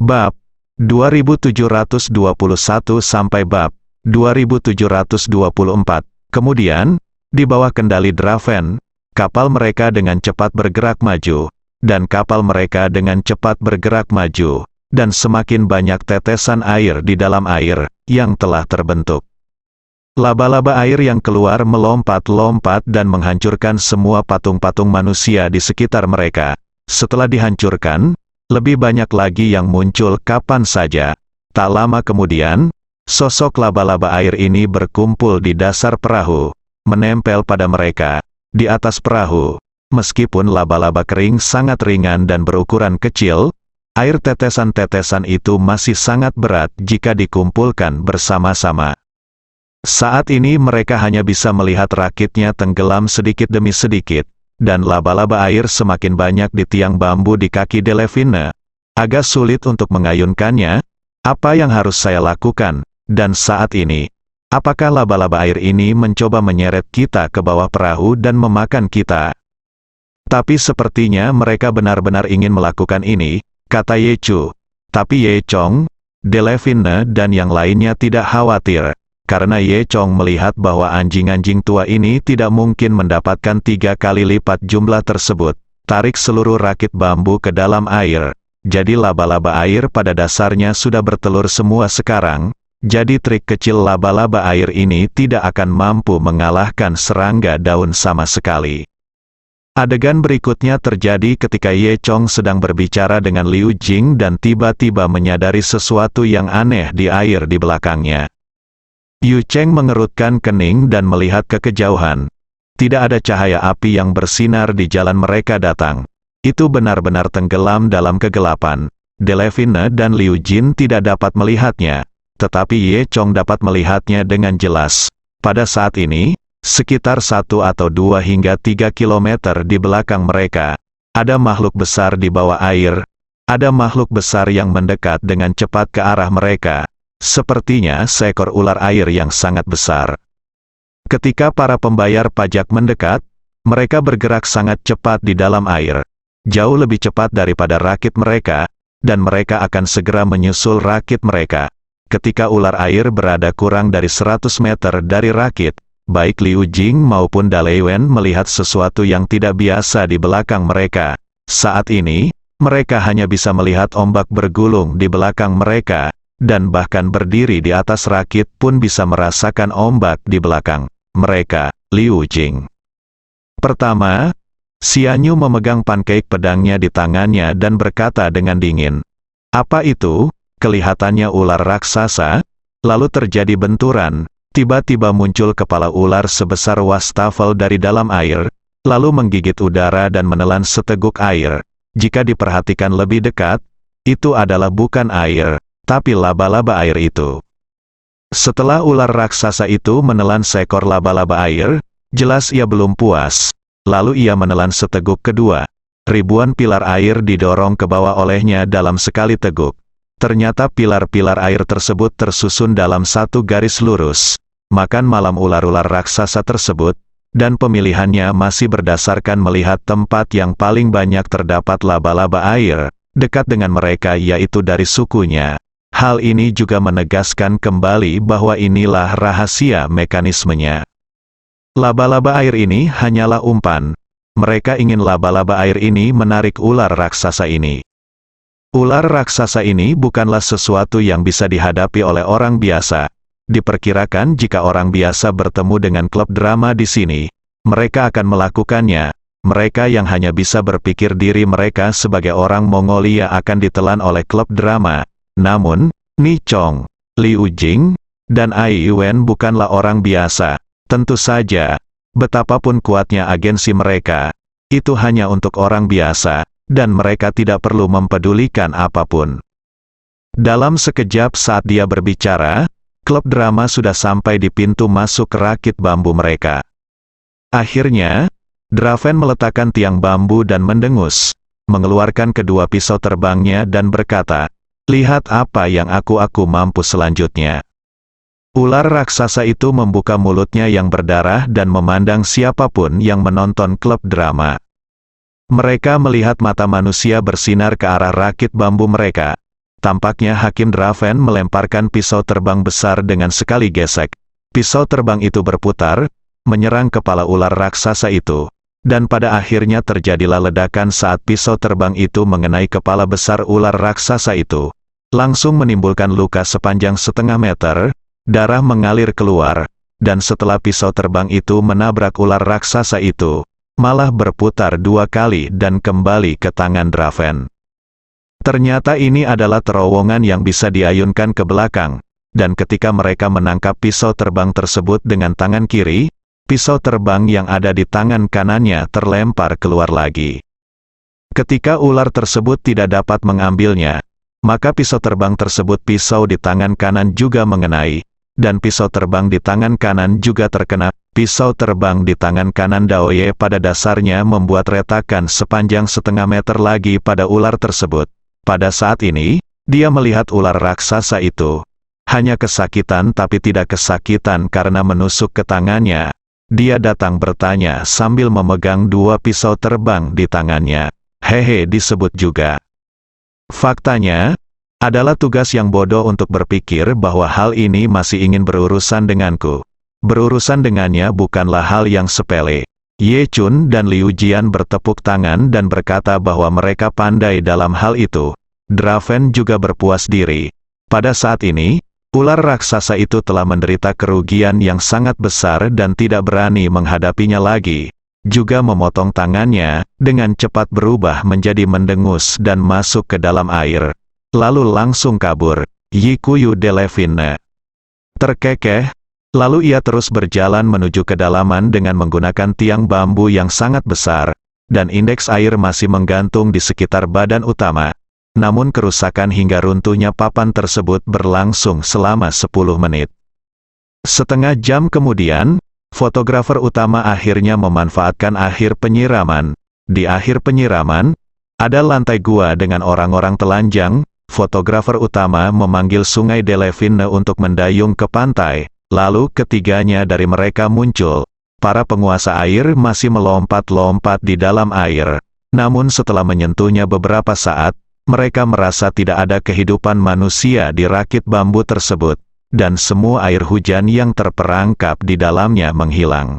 Bab 2721 sampai bab 2724. Kemudian, di bawah kendali Draven, kapal mereka dengan cepat bergerak maju, dan kapal mereka dengan cepat bergerak maju, dan semakin banyak tetesan air di dalam air yang telah terbentuk. Laba-laba air yang keluar melompat-lompat dan menghancurkan semua patung-patung manusia di sekitar mereka. Setelah dihancurkan, lebih banyak lagi yang muncul kapan saja. Tak lama kemudian, sosok laba-laba air ini berkumpul di dasar perahu, menempel pada mereka, di atas perahu. Meskipun laba-laba kering sangat ringan dan berukuran kecil, air tetesan-tetesan itu masih sangat berat jika dikumpulkan bersama-sama. Saat ini mereka hanya bisa melihat rakitnya tenggelam sedikit demi sedikit, dan laba-laba air semakin banyak di tiang bambu di kaki Delevine. Agak sulit untuk mengayunkannya. Apa yang harus saya lakukan? Dan saat ini, apakah laba-laba air ini mencoba menyeret kita ke bawah perahu dan memakan kita? Tapi sepertinya mereka benar-benar ingin melakukan ini, kata Ye Chu. Tapi Ye Chong, Delevine dan yang lainnya tidak khawatir, karena Ye Chong melihat bahwa anjing-anjing tua ini tidak mungkin mendapatkan 3 kali lipat jumlah tersebut. Tarik seluruh rakit bambu ke dalam air. Jadi laba-laba air pada dasarnya sudah bertelur semua sekarang. Jadi trik kecil laba-laba air ini tidak akan mampu mengalahkan serangga daun sama sekali. Adegan berikutnya terjadi ketika Ye Chong sedang berbicara dengan Liu Jing dan tiba-tiba menyadari sesuatu yang aneh di air di belakangnya. Yu Cheng mengerutkan kening dan melihat ke kejauhan. Tidak ada cahaya api yang bersinar di jalan mereka datang. Itu benar-benar tenggelam dalam kegelapan. Delevine dan Liu Jin tidak dapat melihatnya, tetapi Ye Chong dapat melihatnya dengan jelas. Pada saat ini, sekitar 1 atau 2 hingga 3 kilometer di belakang mereka, ada makhluk besar di bawah air. Ada makhluk besar yang mendekat dengan cepat ke arah mereka. Sepertinya seekor ular air yang sangat besar. Ketika para pembayar pajak mendekat, mereka bergerak sangat cepat di dalam air. Jauh lebih cepat daripada rakit mereka, dan mereka akan segera menyusul rakit mereka. Ketika ular air berada kurang dari 100 meter dari rakit, baik Liu Jing maupun Dalei-wen melihat sesuatu yang tidak biasa di belakang mereka. Saat ini, mereka hanya bisa melihat ombak bergulung di belakang mereka, dan bahkan berdiri di atas rakit pun bisa merasakan ombak di belakang mereka. Liu Jing. Pertama, Xianyu memegang pancake pedangnya di tangannya dan berkata dengan dingin, "Apa itu?" Kelihatannya ular raksasa. Lalu terjadi benturan. Tiba-tiba muncul kepala ular sebesar wastafel dari dalam air, lalu menggigit udara dan menelan seteguk air. Jika diperhatikan lebih dekat, itu adalah bukan air, tapi laba-laba air itu. Setelah ular raksasa itu menelan seekor laba-laba air, jelas ia belum puas. Lalu ia menelan seteguk kedua. Ribuan pilar air didorong ke bawah olehnya dalam sekali teguk. Ternyata pilar-pilar air tersebut tersusun dalam satu garis lurus. Makan malam ular-ular raksasa tersebut, dan pemilihannya masih berdasarkan melihat tempat yang paling banyak terdapat laba-laba air, dekat dengan mereka yaitu dari sukunya. Hal ini juga menegaskan kembali bahwa inilah rahasia mekanismenya. Laba-laba air ini hanyalah umpan. Mereka ingin laba-laba air ini menarik ular raksasa ini. Ular raksasa ini bukanlah sesuatu yang bisa dihadapi oleh orang biasa. Diperkirakan jika orang biasa bertemu dengan klub drama di sini, mereka akan melakukannya. Mereka yang hanya bisa berpikir diri mereka sebagai orang Mongolia akan ditelan oleh klub drama. Namun, Ni Chong, Liu Jing, dan Ai Yuan bukanlah orang biasa. Tentu saja, betapapun kuatnya agensi mereka, itu hanya untuk orang biasa, dan mereka tidak perlu mempedulikan apapun. Dalam sekejap saat dia berbicara, klub drama sudah sampai di pintu masuk rakit bambu mereka. Akhirnya, Draven meletakkan tiang bambu dan mendengus, mengeluarkan kedua pisau terbangnya dan berkata, "Lihat apa yang aku mampu selanjutnya." Ular raksasa itu membuka mulutnya yang berdarah dan memandang siapapun yang menonton klub drama. Mereka melihat mata manusia bersinar ke arah rakit bambu mereka. tampaknya Hakim Draven melemparkan pisau terbang besar dengan sekali gesek. Pisau terbang itu berputar, menyerang kepala ular raksasa itu. Dan pada akhirnya terjadilah ledakan saat pisau terbang itu mengenai kepala besar ular raksasa itu. Langsung menimbulkan luka sepanjang setengah meter, darah mengalir keluar, dan setelah pisau terbang itu menabrak ular raksasa itu, malah berputar 2 kali dan kembali ke tangan Draven. Ternyata ini adalah terowongan yang bisa diayunkan ke belakang, dan ketika mereka menangkap pisau terbang tersebut dengan tangan kiri, pisau terbang yang ada di tangan kanannya terlempar keluar lagi. Ketika ular tersebut tidak dapat mengambilnya, maka pisau terbang tersebut pisau di tangan kanan juga mengenai, dan pisau terbang di tangan kanan juga terkena. Pisau terbang di tangan kanan Daoye pada dasarnya membuat retakan sepanjang setengah meter lagi pada ular tersebut. Pada saat ini, dia melihat ular raksasa itu. Hanya kesakitan tapi tidak kesakitan karena menusuk ke tangannya. Dia datang bertanya sambil memegang 2 pisau terbang di tangannya. Hehe, disebut juga. Faktanya, adalah tugas yang bodoh untuk berpikir bahwa hal ini masih ingin berurusan denganku. Berurusan dengannya bukanlah hal yang sepele. Ye Chun dan Liu Jian bertepuk tangan dan berkata bahwa mereka pandai dalam hal itu. Draven juga berpuas diri. Pada saat ini, ular raksasa itu telah menderita kerugian yang sangat besar dan tidak berani menghadapinya lagi. Juga memotong tangannya, dengan cepat berubah menjadi mendengus dan masuk ke dalam air. Lalu langsung kabur. Yikuyu Delevine terkekeh. Lalu ia terus berjalan menuju kedalaman dengan menggunakan tiang bambu yang sangat besar, dan indeks air masih menggantung di sekitar badan utama. Namun kerusakan hingga runtuhnya papan tersebut berlangsung selama 10 menit. Setengah jam kemudian, fotografer utama akhirnya memanfaatkan akhir penyiraman. Di akhir penyiraman, ada lantai gua dengan orang-orang telanjang. Fotografer utama memanggil Sungai Delevine untuk mendayung ke pantai. Lalu ketiganya dari mereka muncul. Para penguasa air masih melompat-lompat di dalam air. Namun setelah menyentuhnya beberapa saat, mereka merasa tidak ada kehidupan manusia di rakit bambu tersebut, dan semua air hujan yang terperangkap di dalamnya menghilang.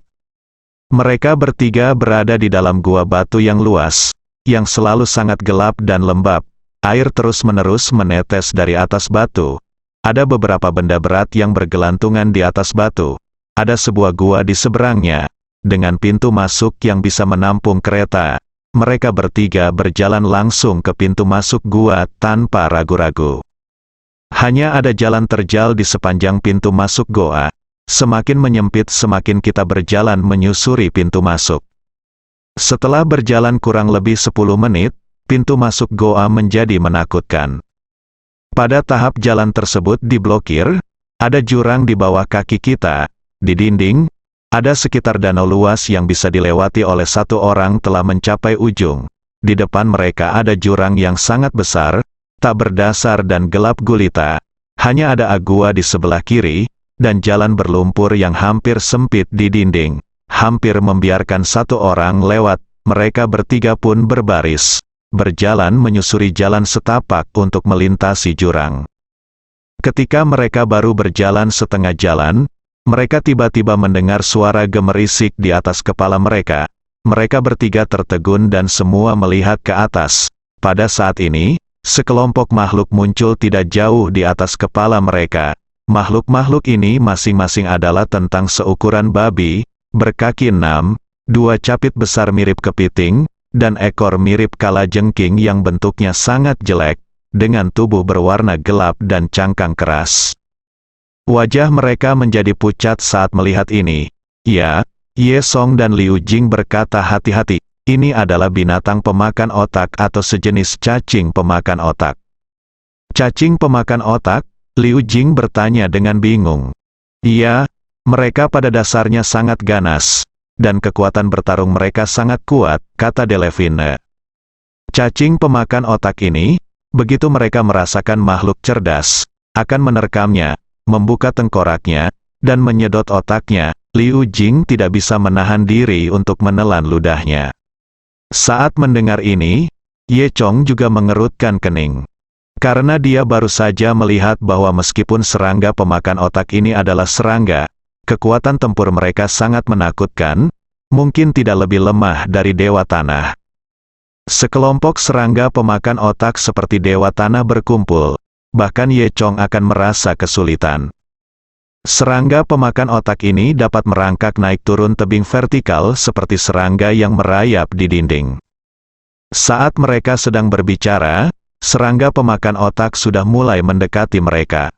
Mereka bertiga berada di dalam gua batu yang luas, yang selalu sangat gelap dan lembab. Air terus-menerus menetes dari atas batu. Ada beberapa benda berat yang bergelantungan di atas batu. Ada sebuah gua di seberangnya, dengan pintu masuk yang bisa menampung kereta. Mereka bertiga berjalan langsung ke pintu masuk gua tanpa ragu-ragu. Hanya ada jalan terjal di sepanjang pintu masuk goa. Semakin menyempit semakin kita berjalan menyusuri pintu masuk. Setelah berjalan kurang lebih 10 menit, pintu masuk goa menjadi menakutkan. Pada tahap jalan tersebut diblokir, ada jurang di bawah kaki kita. Di dinding, ada sekitar danau luas yang bisa dilewati oleh 1 orang telah mencapai ujung. Di depan mereka ada jurang yang sangat besar, tak berdasar dan gelap gulita. Hanya ada gua di sebelah kiri, dan jalan berlumpur yang hampir sempit di dinding. Hampir membiarkan 1 orang lewat, mereka bertiga pun berbaris. Berjalan menyusuri jalan setapak untuk melintasi jurang. Ketika mereka baru berjalan setengah jalan, mereka tiba-tiba mendengar suara gemerisik di atas kepala mereka. Mereka bertiga tertegun dan semua melihat ke atas. Pada saat ini, sekelompok makhluk muncul tidak jauh di atas kepala mereka. Makhluk-makhluk ini masing-masing adalah tentang seukuran babi, berkaki 6, 2 capit besar mirip kepiting, dan ekor mirip kalajengking yang bentuknya sangat jelek, dengan tubuh berwarna gelap dan cangkang keras. Wajah mereka menjadi pucat saat melihat ini. Ya, Ye Song dan Liu Jing berkata hati-hati, ini adalah binatang pemakan otak atau sejenis cacing pemakan otak. Cacing pemakan otak? Liu Jing bertanya dengan bingung. Iya, mereka pada dasarnya sangat ganas. Dan kekuatan bertarung mereka sangat kuat, kata Delevine. Cacing pemakan otak ini, begitu mereka merasakan makhluk cerdas, akan menerkamnya, membuka tengkoraknya, dan menyedot otaknya. Liu Jing tidak bisa menahan diri untuk menelan ludahnya. Saat mendengar ini, Ye Chong juga mengerutkan kening. Karena dia baru saja melihat bahwa meskipun serangga pemakan otak ini adalah serangga, kekuatan tempur mereka sangat menakutkan, mungkin tidak lebih lemah dari Dewa Tanah. Sekelompok serangga pemakan otak seperti Dewa Tanah berkumpul, bahkan Ye Chong akan merasa kesulitan. Serangga pemakan otak ini dapat merangkak naik turun tebing vertikal seperti serangga yang merayap di dinding. Saat mereka sedang berbicara, serangga pemakan otak sudah mulai mendekati mereka.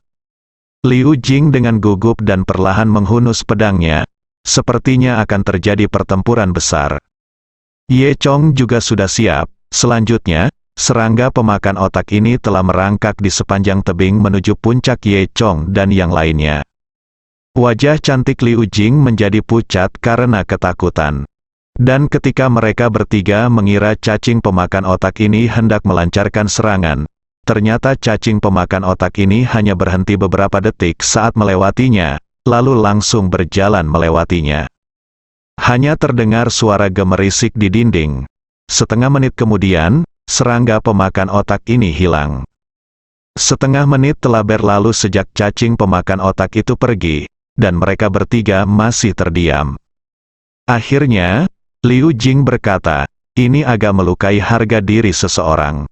Liu Jing dengan gugup dan perlahan menghunus pedangnya, sepertinya akan terjadi pertempuran besar. Ye Chong juga sudah siap. Selanjutnya, serangga pemakan otak ini telah merangkak di sepanjang tebing menuju puncak Ye Chong dan yang lainnya. Wajah cantik Liu Jing menjadi pucat karena ketakutan. Dan ketika mereka bertiga mengira cacing pemakan otak ini hendak melancarkan serangan, ternyata cacing pemakan otak ini hanya berhenti beberapa detik saat melewatinya, lalu langsung berjalan melewatinya. Hanya terdengar suara gemerisik di dinding. Setengah menit kemudian, serangga pemakan otak ini hilang. Setengah menit telah berlalu sejak cacing pemakan otak itu pergi, dan mereka bertiga masih terdiam. Akhirnya, Liu Jing berkata, ini agak melukai harga diri seseorang.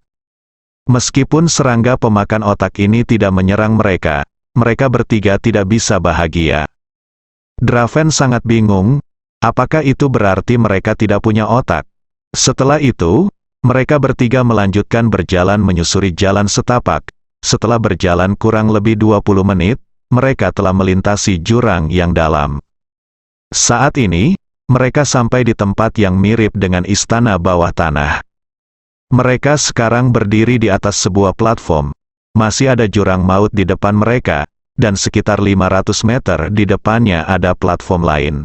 Meskipun serangga pemakan otak ini tidak menyerang mereka, mereka bertiga tidak bisa bahagia. Draven sangat bingung, apakah itu berarti mereka tidak punya otak? Setelah itu, mereka bertiga melanjutkan berjalan menyusuri jalan setapak. Setelah berjalan kurang lebih 20 menit, mereka telah melintasi jurang yang dalam. Saat ini, mereka sampai di tempat yang mirip dengan istana bawah tanah. Mereka sekarang berdiri di atas sebuah platform. Masih ada jurang maut di depan mereka, dan sekitar 500 meter di depannya ada platform lain.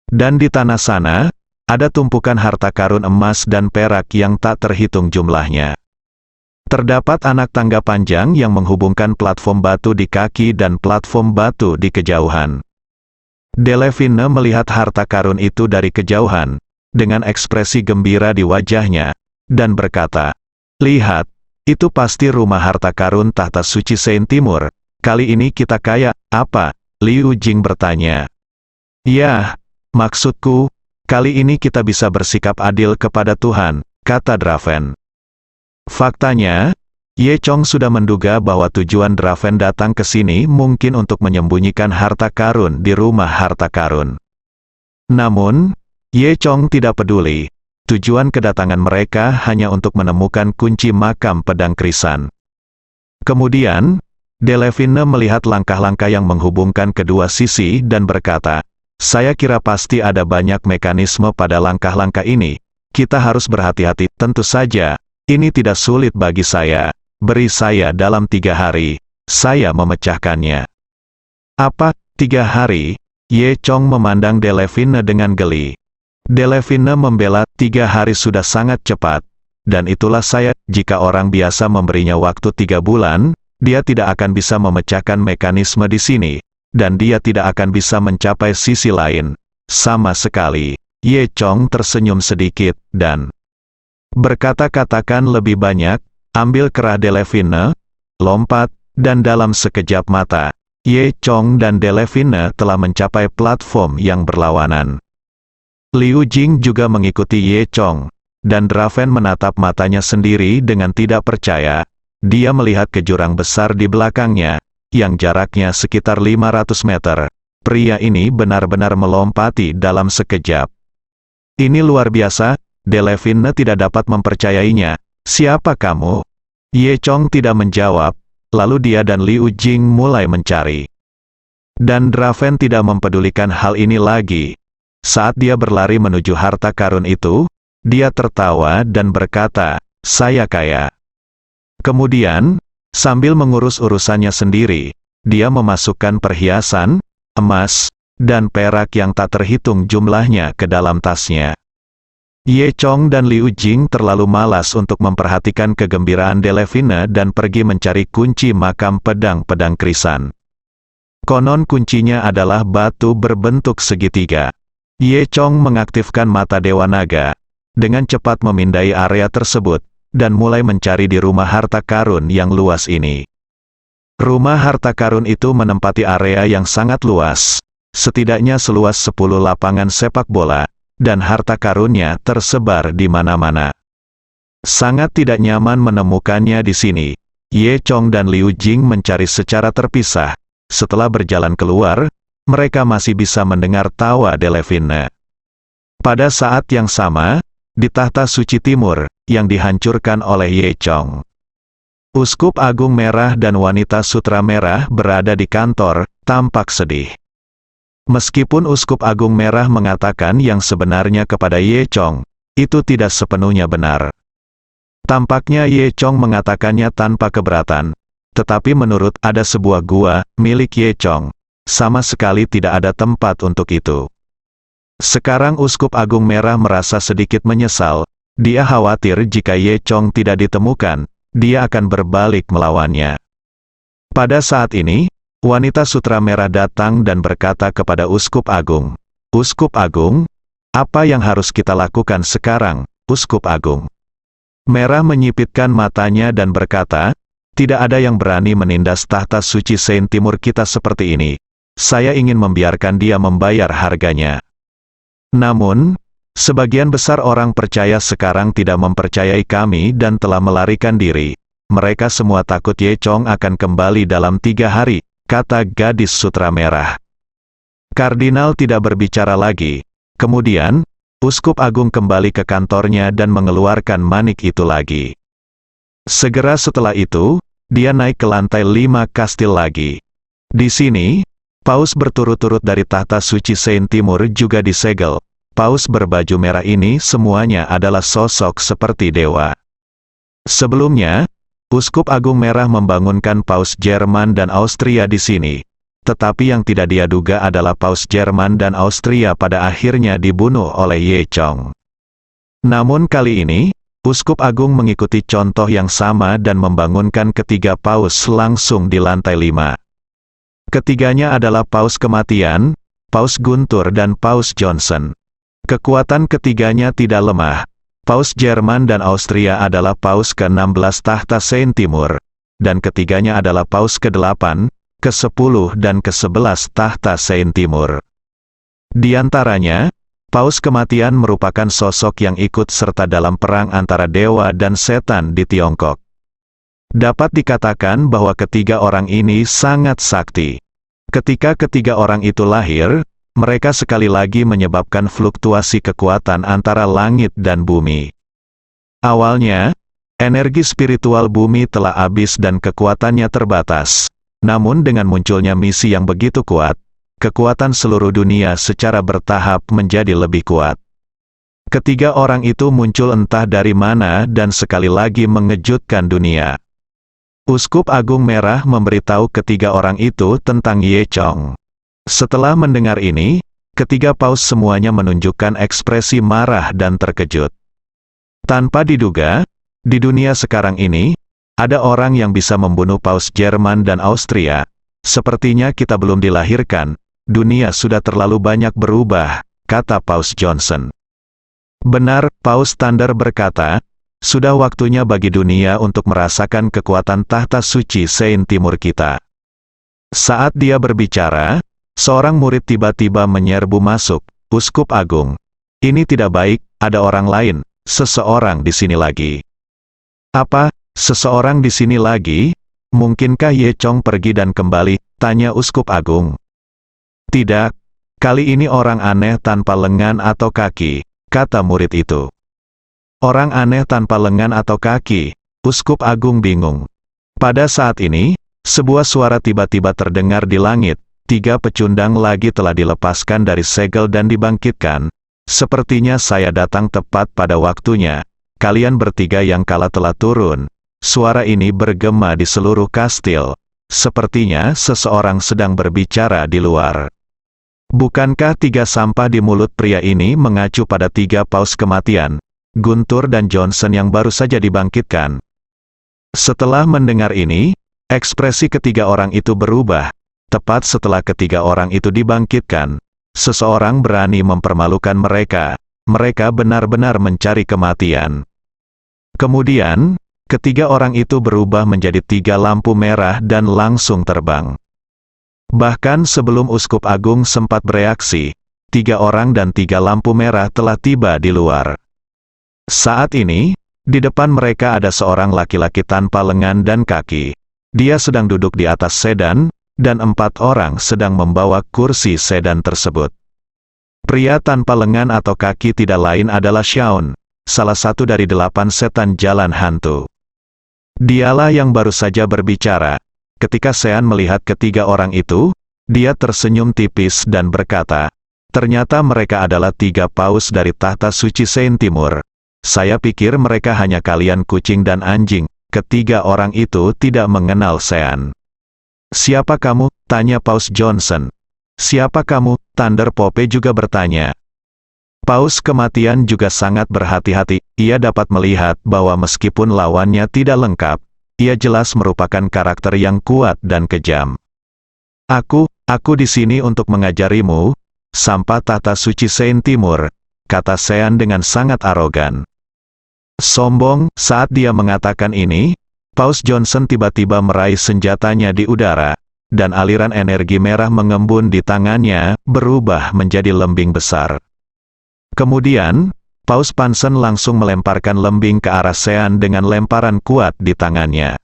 Dan di tanah sana, ada tumpukan harta karun emas dan perak yang tak terhitung jumlahnya. Terdapat anak tangga panjang yang menghubungkan platform batu di kaki dan platform batu di kejauhan. Delevine melihat harta karun itu dari kejauhan, dengan ekspresi gembira di wajahnya, dan berkata, lihat, itu pasti rumah harta karun tahta suci Sein Timur. Kali ini kita kaya, apa? Liu Jing bertanya. Ya, maksudku, kali ini kita bisa bersikap adil kepada Tuhan, kata Draven. Faktanya, Ye Chong sudah menduga bahwa tujuan Draven datang ke sini mungkin untuk menyembunyikan harta karun di rumah harta karun. Namun, Ye Chong tidak peduli. Tujuan kedatangan mereka hanya untuk menemukan kunci makam pedang krisan. Kemudian, Delevine melihat langkah-langkah yang menghubungkan kedua sisi dan berkata, saya kira pasti ada banyak mekanisme pada langkah-langkah ini. Kita harus berhati-hati, tentu saja. Ini tidak sulit bagi saya. Beri saya dalam 3 hari. Saya memecahkannya. Apa, 3 hari? Ye Chong memandang Delevine dengan geli. Delevine membela, 3 hari sudah sangat cepat. Dan itulah saya, jika orang biasa memberinya waktu 3 bulan, dia tidak akan bisa memecahkan mekanisme di sini. Dan dia tidak akan bisa mencapai sisi lain. Sama sekali. Ye Chong tersenyum sedikit, dan berkata-katakan lebih banyak, ambil kerah Delevine, lompat, dan dalam sekejap mata, Ye Chong dan Delevine telah mencapai platform yang berlawanan. Liu Jing juga mengikuti Ye Chong, dan Draven menatap matanya sendiri dengan tidak percaya. Dia melihat ke jurang besar di belakangnya, yang jaraknya sekitar 500 meter. Pria ini benar-benar melompati dalam sekejap. Ini luar biasa. Delevine tidak dapat mempercayainya. Siapa kamu? Ye Chong tidak menjawab, lalu dia dan Liu Jing mulai mencari. Dan Draven tidak mempedulikan hal ini lagi. Saat dia berlari menuju harta karun itu, dia tertawa dan berkata, saya kaya. Kemudian, sambil mengurus urusannya sendiri, dia memasukkan perhiasan, emas, dan perak yang tak terhitung jumlahnya ke dalam tasnya. Ye Chong dan Liu Jing terlalu malas untuk memperhatikan kegembiraan Delevine dan pergi mencari kunci makam pedang-pedang krisan. Konon kuncinya adalah batu berbentuk segitiga. Ye Chong mengaktifkan mata Dewa Naga. Dengan cepat memindai area tersebut, dan mulai mencari di rumah harta karun yang luas ini. Rumah harta karun itu menempati area yang sangat luas, setidaknya seluas 10 lapangan sepak bola, dan harta karunnya tersebar di mana-mana. Sangat tidak nyaman menemukannya di sini. Ye Chong dan Liu Jing mencari secara terpisah. Setelah berjalan keluar, mereka masih bisa mendengar tawa Delevine. Pada saat yang sama, di tahta suci timur, yang dihancurkan oleh Ye Chong, Uskup Agung Merah dan Wanita Sutra Merah berada di kantor, tampak sedih. Meskipun Uskup Agung Merah mengatakan yang sebenarnya kepada Ye Chong, itu tidak sepenuhnya benar. Tampaknya Ye Chong mengatakannya tanpa keberatan, tetapi menurut ada sebuah gua, milik Ye Chong, sama sekali tidak ada tempat untuk itu. Sekarang Uskup Agung Merah merasa sedikit menyesal, dia khawatir jika Ye Chong tidak ditemukan, dia akan berbalik melawannya. Pada saat ini, Wanita Sutra Merah datang dan berkata kepada Uskup Agung, "Uskup Agung, apa yang harus kita lakukan sekarang, Uskup Agung?" Merah menyipitkan matanya dan berkata, "Tidak ada yang berani menindas tahta suci Saint Timur kita seperti ini. Saya ingin membiarkan dia membayar harganya. Namun, sebagian besar orang percaya sekarang tidak mempercayai kami dan telah melarikan diri. Mereka semua takut Ye Chong akan kembali dalam 3 hari, kata gadis sutra merah." Kardinal tidak berbicara lagi. Kemudian, Uskup Agung kembali ke kantornya dan mengeluarkan manik itu lagi. Segera setelah itu, dia naik ke lantai 5 kastil lagi. Di sini, paus berturut-turut dari tahta suci Saint Timur juga disegel. Paus berbaju merah ini semuanya adalah sosok seperti dewa. Sebelumnya, Uskup Agung Merah membangunkan Paus Jerman dan Austria di sini. Tetapi yang tidak dia duga adalah Paus Jerman dan Austria pada akhirnya dibunuh oleh Ye Chong. Namun kali ini, Uskup Agung mengikuti contoh yang sama dan membangunkan ketiga paus langsung di lantai 5. Ketiganya adalah Paus Kematian, Paus Guntur dan Paus Johnson. Kekuatan ketiganya tidak lemah. Paus Jerman dan Austria adalah Paus ke-16 tahta Saint Timur, dan ketiganya adalah Paus ke-8, ke-10 dan ke-11 tahta Saint Timur. Di antaranya, Paus Kematian merupakan sosok yang ikut serta dalam perang antara dewa dan setan di Tiongkok. Dapat dikatakan bahwa ketiga orang ini sangat sakti. Ketika ketiga orang itu lahir, mereka sekali lagi menyebabkan fluktuasi kekuatan antara langit dan bumi. Awalnya, energi spiritual bumi telah habis dan kekuatannya terbatas. Namun dengan munculnya misi yang begitu kuat, kekuatan seluruh dunia secara bertahap menjadi lebih kuat. Ketiga orang itu muncul entah dari mana dan sekali lagi mengejutkan dunia. Uskup Agung Merah memberitahu ketiga orang itu tentang Ye Chong. Setelah mendengar ini, ketiga paus semuanya menunjukkan ekspresi marah dan terkejut. Tanpa diduga, di dunia sekarang ini, ada orang yang bisa membunuh Paus Jerman dan Austria. Sepertinya kita belum dilahirkan, dunia sudah terlalu banyak berubah, kata Paus Johnson. Benar, Paus Thunder berkata, sudah waktunya bagi dunia untuk merasakan kekuatan tahta suci Saint Timur kita. Saat dia berbicara, seorang murid tiba-tiba menyerbu masuk. Uskup Agung, ini tidak baik, ada orang lain, seseorang di sini lagi. Apa, seseorang di sini lagi? Mungkinkah Ye Chong pergi dan kembali? Tanya Uskup Agung. Tidak, kali ini orang aneh tanpa lengan atau kaki, kata murid itu. Orang aneh tanpa lengan atau kaki, Uskup Agung bingung. Pada saat ini, sebuah suara tiba-tiba terdengar di langit. 3 pecundang lagi telah dilepaskan dari segel dan dibangkitkan. Sepertinya saya datang tepat pada waktunya. Kalian bertiga yang kalah telah turun. Suara ini bergema di seluruh kastil. Sepertinya seseorang sedang berbicara di luar. Bukankah 3 sampah di mulut pria ini mengacu pada 3 paus kematian, Guntur dan Johnson yang baru saja dibangkitkan? Setelah mendengar ini, ekspresi ketiga orang itu berubah. Tepat setelah ketiga orang itu dibangkitkan, seseorang berani mempermalukan mereka. Mereka benar-benar mencari kematian. Kemudian, ketiga orang itu berubah menjadi 3 lampu merah dan langsung terbang. Bahkan sebelum Uskup Agung sempat bereaksi, 3 orang dan 3 lampu merah telah tiba di luar. Saat ini, di depan mereka ada seorang laki-laki tanpa lengan dan kaki. Dia sedang duduk di atas sedan, dan 4 orang sedang membawa kursi sedan tersebut. Pria tanpa lengan atau kaki tidak lain adalah Shaun, salah satu dari 8 setan jalan hantu. Dialah yang baru saja berbicara. Ketika Sean melihat ketiga orang itu, dia tersenyum tipis dan berkata, "Ternyata mereka adalah 3 paus dari tahta suci Saint Timur. Saya pikir mereka hanya kalian kucing dan anjing." Ketiga orang itu tidak mengenal Sean. "Siapa kamu?" tanya Paus Johnson. "Siapa kamu?" Thunder Pope juga bertanya. Paus Kematian juga sangat berhati-hati. Ia dapat melihat bahwa meskipun lawannya tidak lengkap, ia jelas merupakan karakter yang kuat dan kejam. Aku di sini untuk mengajarimu, sampah tahta suci Saint Timur," kata Sean dengan sangat arogan. Sombong. Saat dia mengatakan ini, Paus Johnson tiba-tiba meraih senjatanya di udara, dan aliran energi merah mengembun di tangannya, berubah menjadi lembing besar. Kemudian, Paus Pansen langsung melemparkan lembing ke arah Sean dengan lemparan kuat di tangannya.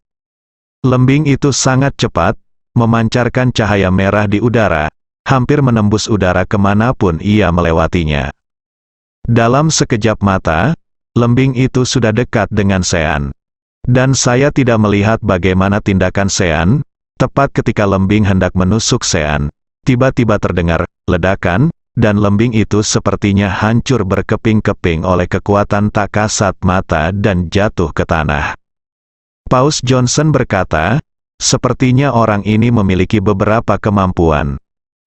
Lembing itu sangat cepat, memancarkan cahaya merah di udara, hampir menembus udara kemanapun ia melewatinya. Dalam sekejap mata, lembing itu sudah dekat dengan Sean. Dan saya tidak melihat bagaimana tindakan Sean, tepat ketika lembing hendak menusuk Sean, tiba-tiba terdengar ledakan, dan lembing itu sepertinya hancur berkeping-keping oleh kekuatan tak kasat mata dan jatuh ke tanah. Paus Johnson berkata, "Sepertinya orang ini memiliki beberapa kemampuan."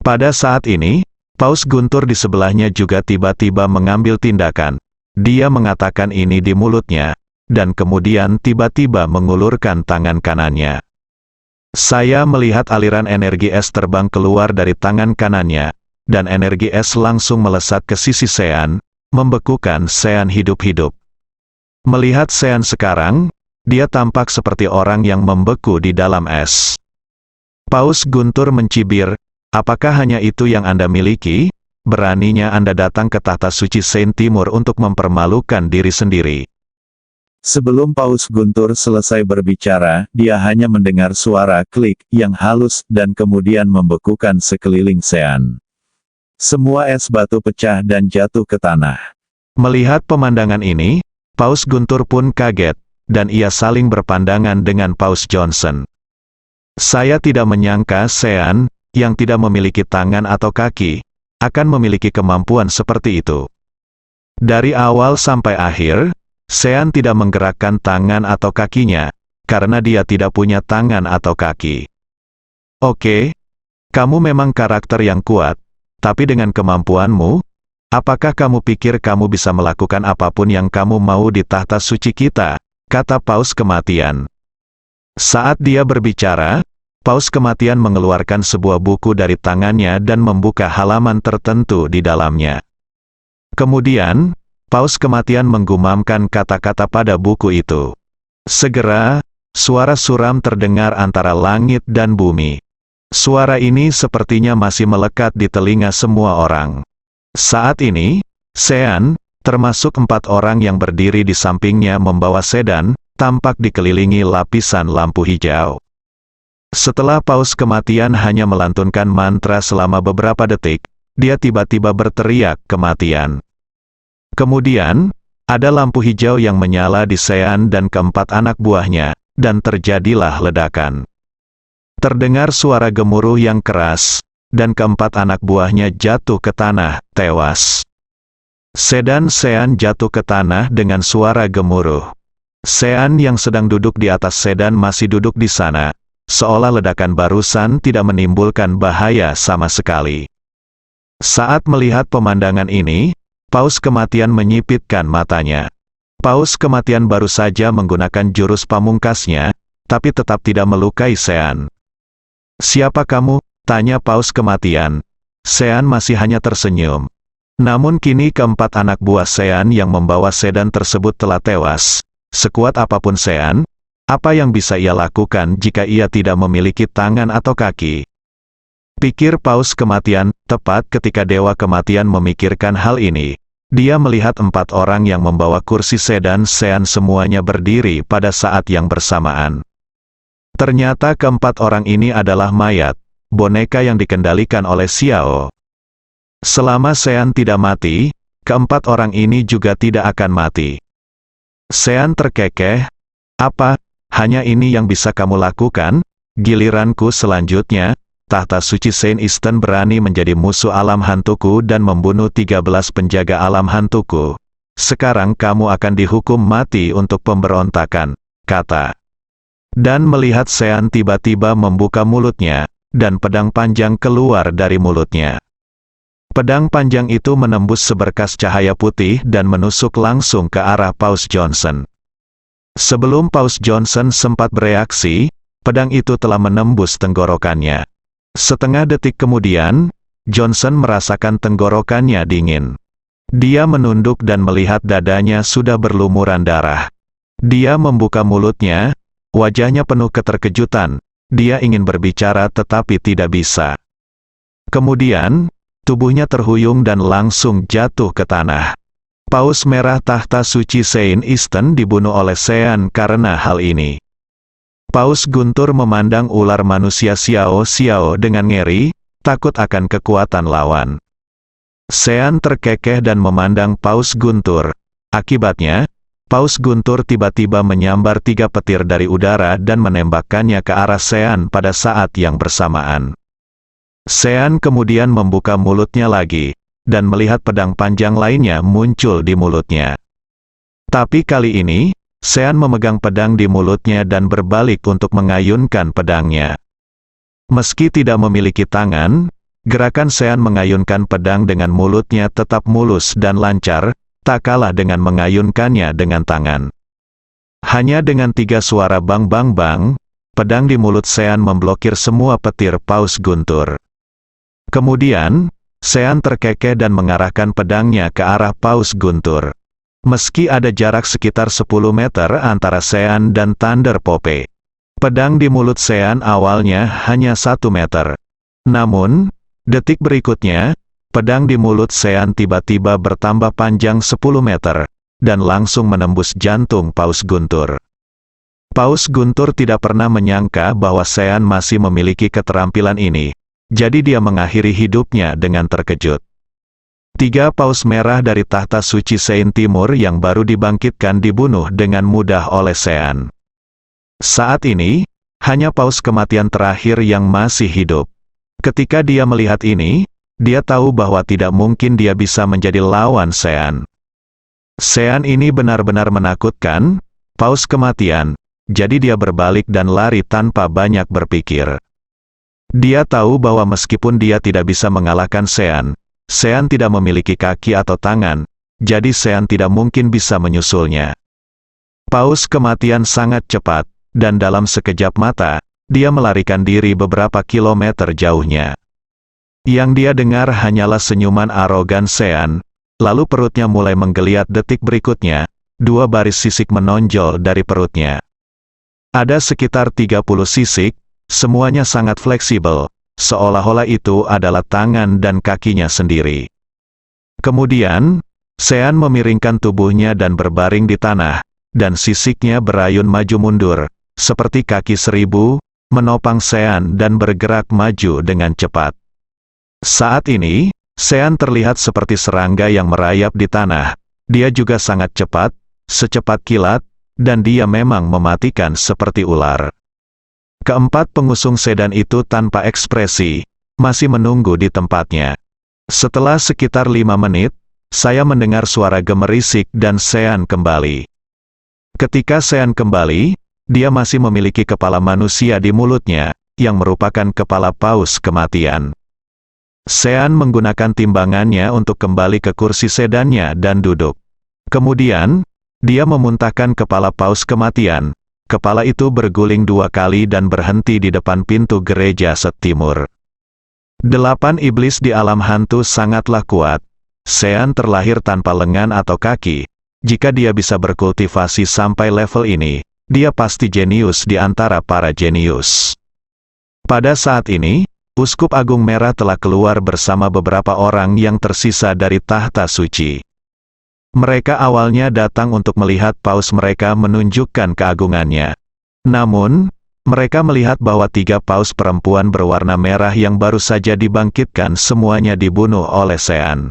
Pada saat ini, Paus Guntur di sebelahnya juga tiba-tiba mengambil tindakan. Dia mengatakan ini di mulutnya, dan kemudian tiba-tiba mengulurkan tangan kanannya. Saya melihat aliran energi es terbang keluar dari tangan kanannya, dan energi es langsung melesat ke sisi Sean, membekukan Sean hidup-hidup. Melihat Sean sekarang, dia tampak seperti orang yang membeku di dalam es. Paus Guntur mencibir, "Apakah hanya itu yang Anda miliki? Beraninya Anda datang ke tahta suci Saint Timur untuk mempermalukan diri sendiri." Sebelum Paus Guntur selesai berbicara, dia hanya mendengar suara klik yang halus dan kemudian membekukan sekeliling Sean. Semua es batu pecah dan jatuh ke tanah. Melihat pemandangan ini, Paus Guntur pun kaget, dan ia saling berpandangan dengan Paus Johnson. "Saya tidak menyangka Sean, yang tidak memiliki tangan atau kaki, akan memiliki kemampuan seperti itu." Dari awal sampai akhir, Sean tidak menggerakkan tangan atau kakinya, karena dia tidak punya tangan atau kaki. "Oke, kamu memang karakter yang kuat, tapi dengan kemampuanmu, apakah kamu pikir kamu bisa melakukan apapun yang kamu mau di tahta suci kita?" kata Paus Kematian. Saat dia berbicara, Paus Kematian mengeluarkan sebuah buku dari tangannya dan membuka halaman tertentu di dalamnya. Kemudian, Paus Kematian menggumamkan kata-kata pada buku itu. Segera, suara suram terdengar antara langit dan bumi. Suara ini sepertinya masih melekat di telinga semua orang. Saat ini, Sean, termasuk 4 orang yang berdiri di sampingnya membawa sedan, tampak dikelilingi lapisan lampu hijau. Setelah Paus Kematian hanya melantunkan mantra selama beberapa detik, dia tiba-tiba berteriak kematian. Kemudian, ada lampu hijau yang menyala di Sean dan keempat anak buahnya, dan terjadilah ledakan. Terdengar suara gemuruh yang keras, dan keempat anak buahnya jatuh ke tanah, tewas. Sedan Sean jatuh ke tanah dengan suara gemuruh. Sean yang sedang duduk di atas sedan masih duduk di sana, seolah ledakan barusan tidak menimbulkan bahaya sama sekali. Saat melihat pemandangan ini, Paus Kematian menyipitkan matanya. Paus Kematian baru saja menggunakan jurus pamungkasnya, tapi tetap tidak melukai Sean. "Siapa kamu?" tanya Paus Kematian. Sean masih hanya tersenyum. Namun kini keempat anak buah Sean yang membawa sedan tersebut telah tewas. Sekuat apapun Sean, apa yang bisa ia lakukan jika ia tidak memiliki tangan atau kaki? Pikir Paus Kematian. Tepat ketika Dewa Kematian memikirkan hal ini, dia melihat 4 orang yang membawa kursi sedan Sean semuanya berdiri pada saat yang bersamaan. Ternyata keempat orang ini adalah mayat, boneka yang dikendalikan oleh Xiao. Selama Sean tidak mati, keempat orang ini juga tidak akan mati. Sean terkekeh. Apa? Hanya ini yang bisa kamu lakukan? Giliranku selanjutnya. Tahta suci Saint Easton berani menjadi musuh alam hantuku dan membunuh 13 penjaga alam hantuku. Sekarang kamu akan dihukum mati untuk pemberontakan, kata. Dan melihat Sean tiba-tiba membuka mulutnya, dan pedang panjang keluar dari mulutnya. Pedang panjang itu menembus seberkas cahaya putih dan menusuk langsung ke arah Paus Johnson. Sebelum Paus Johnson sempat bereaksi, pedang itu telah menembus tenggorokannya. Setengah detik kemudian, Johnson merasakan tenggorokannya dingin. Dia menunduk dan melihat dadanya sudah berlumuran darah. Dia membuka mulutnya, wajahnya penuh keterkejutan. Dia ingin berbicara tetapi tidak bisa. Kemudian, tubuhnya terhuyung dan langsung jatuh ke tanah. Paus Merah Tahta Suci Saint Easton dibunuh oleh Sean karena hal ini. Paus Guntur memandang ular manusia Xiao dengan ngeri, takut akan kekuatan lawan. Sean terkekeh dan memandang Paus Guntur. Akibatnya, Paus Guntur tiba-tiba menyambar 3 petir dari udara dan menembakkannya ke arah Sean pada saat yang bersamaan. Sean kemudian membuka mulutnya lagi, dan melihat pedang panjang lainnya muncul di mulutnya. Tapi kali ini, Sean memegang pedang di mulutnya dan berbalik untuk mengayunkan pedangnya. Meski tidak memiliki tangan, gerakan Sean mengayunkan pedang dengan mulutnya tetap mulus dan lancar, tak kalah dengan mengayunkannya dengan tangan. Hanya dengan 3 suara bang bang bang, pedang di mulut Sean memblokir semua petir Paus Guntur. Kemudian, Sean terkekeh dan mengarahkan pedangnya ke arah Paus Guntur. Meski ada jarak sekitar 10 meter antara Sean dan Thunder Pope, pedang di mulut Sean awalnya hanya 1 meter. Namun, detik berikutnya, pedang di mulut Sean tiba-tiba bertambah panjang 10 meter, dan langsung menembus jantung Paus Guntur. Paus Guntur tidak pernah menyangka bahwa Sean masih memiliki keterampilan ini. Jadi dia mengakhiri hidupnya dengan terkejut. 3 paus merah dari tahta suci Saint Timur yang baru dibangkitkan dibunuh dengan mudah oleh Sean. Saat ini, hanya paus kematian terakhir yang masih hidup. Ketika dia melihat ini, dia tahu bahwa tidak mungkin dia bisa menjadi lawan Sean. Sean ini benar-benar menakutkan, paus kematian, jadi dia berbalik dan lari tanpa banyak berpikir. Dia tahu bahwa meskipun dia tidak bisa mengalahkan Sean tidak memiliki kaki atau tangan, jadi Sean tidak mungkin bisa menyusulnya. Paus kematian sangat cepat, dan dalam sekejap mata, dia melarikan diri beberapa kilometer jauhnya. Yang dia dengar hanyalah senyuman arogan Sean, lalu perutnya mulai menggeliat. Detik berikutnya, 2 baris sisik menonjol dari perutnya. Ada sekitar 30 sisik, semuanya sangat fleksibel, seolah-olah itu adalah tangan dan kakinya sendiri. Kemudian, Sean memiringkan tubuhnya dan berbaring di tanah, dan sisiknya berayun maju mundur, seperti kaki 1000, menopang Sean dan bergerak maju dengan cepat. Saat ini, Sean terlihat seperti serangga yang merayap di tanah. Dia juga sangat cepat, secepat kilat, dan dia memang mematikan seperti ular. Keempat pengusung sedan itu tanpa ekspresi, masih menunggu di tempatnya. Setelah sekitar 5 menit, saya mendengar suara gemerisik dan Sean kembali. Ketika Sean kembali, dia masih memiliki kepala manusia di mulutnya, yang merupakan kepala paus kematian. Sean menggunakan timbangannya untuk kembali ke kursi sedannya dan duduk. Kemudian, dia memuntahkan kepala paus kematian. Kepala itu berguling 2 kali dan berhenti di depan pintu gereja Set Timur. 8 iblis di alam hantu sangatlah kuat. Sean terlahir tanpa lengan atau kaki, jika dia bisa berkultivasi sampai level ini, dia pasti jenius di antara para jenius. Pada saat ini, Uskup Agung Merah telah keluar bersama beberapa orang yang tersisa dari tahta suci. Mereka awalnya datang untuk melihat paus mereka menunjukkan keagungannya. Namun, mereka melihat bahwa 3 paus perempuan berwarna merah yang baru saja dibangkitkan semuanya dibunuh oleh Sean.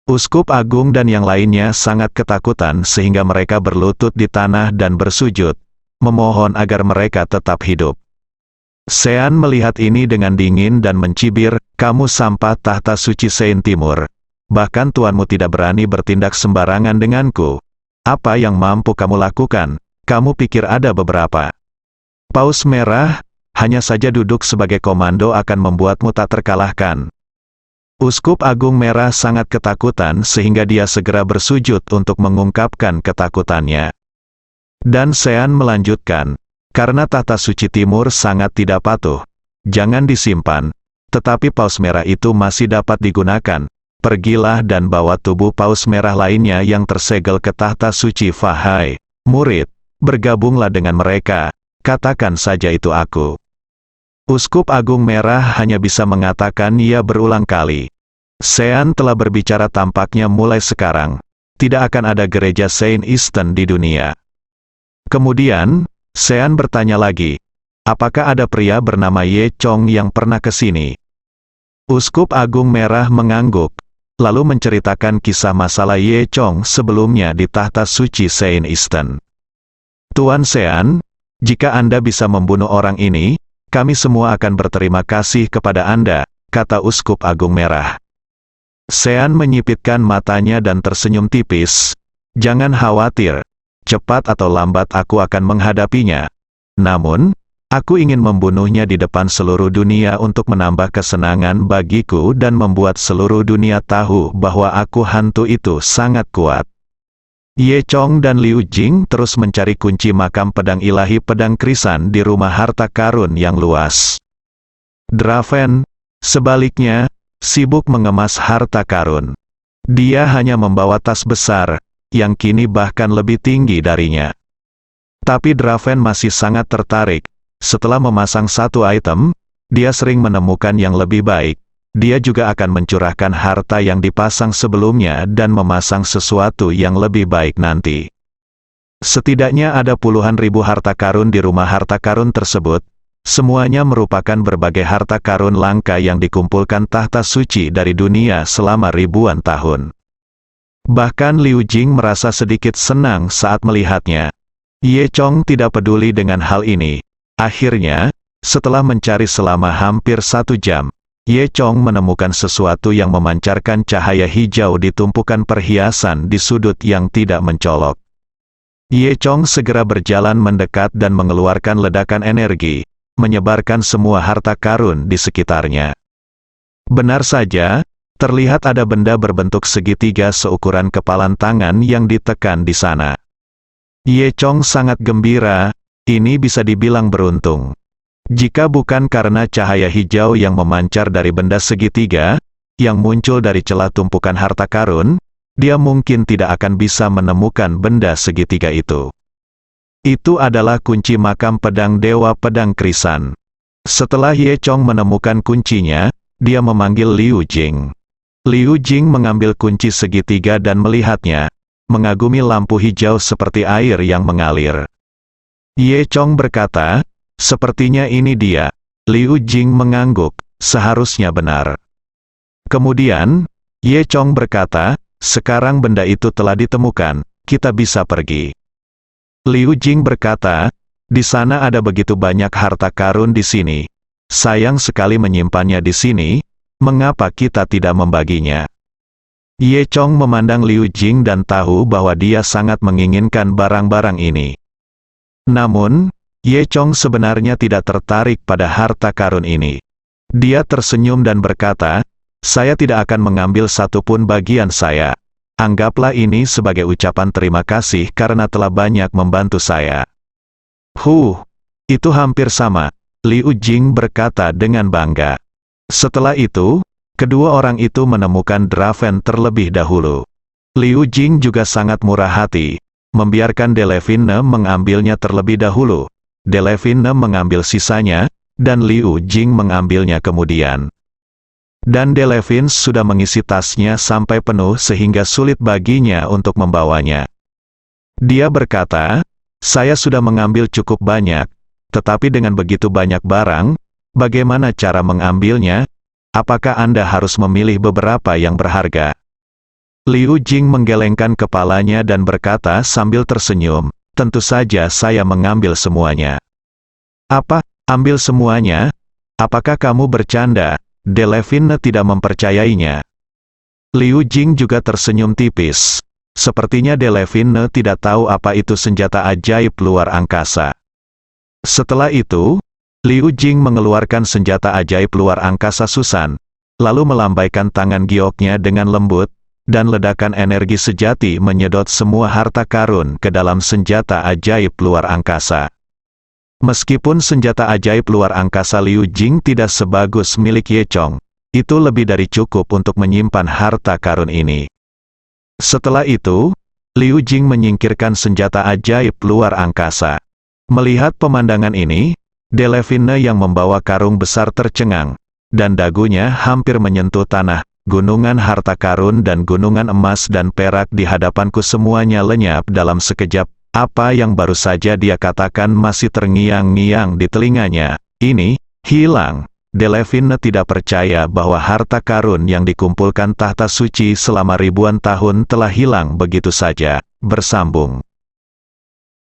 Uskup Agung dan yang lainnya sangat ketakutan sehingga mereka berlutut di tanah dan bersujud, memohon agar mereka tetap hidup. Sean melihat ini dengan dingin dan mencibir, "Kamu sampah tahta suci Sein Timur. Bahkan tuanmu tidak berani bertindak sembarangan denganku. Apa yang mampu kamu lakukan? Kamu pikir ada beberapa paus merah, hanya saja duduk sebagai komando akan membuatmu tak terkalahkan." Uskup Agung Merah sangat ketakutan sehingga dia segera bersujud untuk mengungkapkan ketakutannya. Dan Sean melanjutkan, "Karena tahta suci timur sangat tidak patuh, jangan disimpan, tetapi paus merah itu masih dapat digunakan. Pergilah dan bawa tubuh paus merah lainnya yang tersegel ke tahta suci Fahai. Murid, bergabunglah dengan mereka, katakan saja itu aku." Uskup Agung Merah hanya bisa mengatakan ia berulang kali. Sean telah berbicara, tampaknya mulai sekarang, tidak akan ada gereja Saint Easton di dunia. Kemudian, Sean bertanya lagi, "Apakah ada pria bernama Ye Chong yang pernah ke sini?" Uskup Agung Merah mengangguk, lalu menceritakan kisah masalah Ye Chong sebelumnya di tahta suci Saint Easton. "Tuan Sean, jika Anda bisa membunuh orang ini, kami semua akan berterima kasih kepada Anda," kata Uskup Agung Merah. Sean menyipitkan matanya dan tersenyum tipis, "Jangan khawatir. Cepat atau lambat aku akan menghadapinya. Namun, aku ingin membunuhnya di depan seluruh dunia untuk menambah kesenangan bagiku dan membuat seluruh dunia tahu bahwa aku hantu itu sangat kuat." Ye Chong dan Liu Jing terus mencari kunci makam pedang ilahi pedang krisan di rumah harta karun yang luas. Draven, sebaliknya, sibuk mengemas harta karun. Dia hanya membawa tas besar, yang kini bahkan lebih tinggi darinya. Tapi Draven masih sangat tertarik. Setelah memasang satu item, dia sering menemukan yang lebih baik. Dia juga akan mencurahkan harta yang dipasang sebelumnya dan memasang sesuatu yang lebih baik nanti. Setidaknya ada puluhan ribu harta karun di rumah harta karun tersebut. Semuanya merupakan berbagai harta karun langka yang dikumpulkan tahta suci dari dunia selama ribuan tahun. Bahkan Liu Jing merasa sedikit senang saat melihatnya. Ye Chong tidak peduli dengan hal ini. Akhirnya, setelah mencari selama hampir 1 jam, Ye Chong menemukan sesuatu yang memancarkan cahaya hijau di tumpukan perhiasan di sudut yang tidak mencolok. Ye Chong segera berjalan mendekat dan mengeluarkan ledakan energi, menyebarkan semua harta karun di sekitarnya. Benar saja, terlihat ada benda berbentuk segitiga seukuran kepalan tangan yang ditekan di sana. Ye Chong sangat gembira, ini bisa dibilang beruntung. Jika bukan karena cahaya hijau yang memancar dari benda segitiga, yang muncul dari celah tumpukan harta karun, dia mungkin tidak akan bisa menemukan benda segitiga itu. Itu adalah kunci makam pedang Dewa Pedang Krisan. Setelah Ye Chong menemukan kuncinya, dia memanggil Liu Jing. Liu Jing mengambil kunci segitiga dan melihatnya, mengagumi lampu hijau seperti air yang mengalir. Ye Chong berkata, "Sepertinya ini dia." Liu Jing mengangguk, "Seharusnya benar." Kemudian, Ye Chong berkata, "Sekarang benda itu telah ditemukan, kita bisa pergi." Liu Jing berkata, "Di sana ada begitu banyak harta karun di sini. Sayang sekali menyimpannya di sini. Mengapa kita tidak membaginya?" Ye Chong memandang Liu Jing dan tahu bahwa dia sangat menginginkan barang-barang ini. Namun, Ye Chong sebenarnya tidak tertarik pada harta karun ini. Dia tersenyum dan berkata, "Saya tidak akan mengambil satupun bagian saya. Anggaplah ini sebagai ucapan terima kasih karena telah banyak membantu saya." Itu hampir sama," Liu Jing berkata dengan bangga. Setelah itu, kedua orang itu menemukan Draven terlebih dahulu. Liu Jing juga sangat murah hati, membiarkan Delevine mengambilnya terlebih dahulu. Delevine mengambil sisanya, dan Liu Jing mengambilnya kemudian. Dan Delevine sudah mengisi tasnya sampai penuh sehingga sulit baginya untuk membawanya. Dia berkata, "Saya sudah mengambil cukup banyak, tetapi dengan begitu banyak barang, bagaimana cara mengambilnya? Apakah Anda harus memilih beberapa yang berharga?" Liu Jing menggelengkan kepalanya dan berkata sambil tersenyum, "Tentu saja saya mengambil semuanya." "Apa, ambil semuanya? Apakah kamu bercanda?" Delevine tidak mempercayainya. Liu Jing juga tersenyum tipis. Sepertinya Delevine tidak tahu apa itu senjata ajaib luar angkasa. Setelah itu, Liu Jing mengeluarkan senjata ajaib luar angkasa Susan, lalu melambaikan tangan gioknya dengan lembut, dan ledakan energi sejati menyedot semua harta karun ke dalam senjata ajaib luar angkasa. Meskipun senjata ajaib luar angkasa Liu Jing tidak sebagus milik Ye Chong, itu lebih dari cukup untuk menyimpan harta karun ini. Setelah itu, Liu Jing menyingkirkan senjata ajaib luar angkasa. Melihat pemandangan ini, Delevine yang membawa karung besar tercengang, dan dagunya hampir menyentuh tanah. Gunungan harta karun dan gunungan emas dan perak di hadapanku semuanya lenyap dalam sekejap. Apa yang baru saja dia katakan masih terngiang-ngiang di telinganya. Ini, hilang. Delevine tidak percaya bahwa harta karun yang dikumpulkan tahta suci selama ribuan tahun telah hilang begitu saja. Bersambung.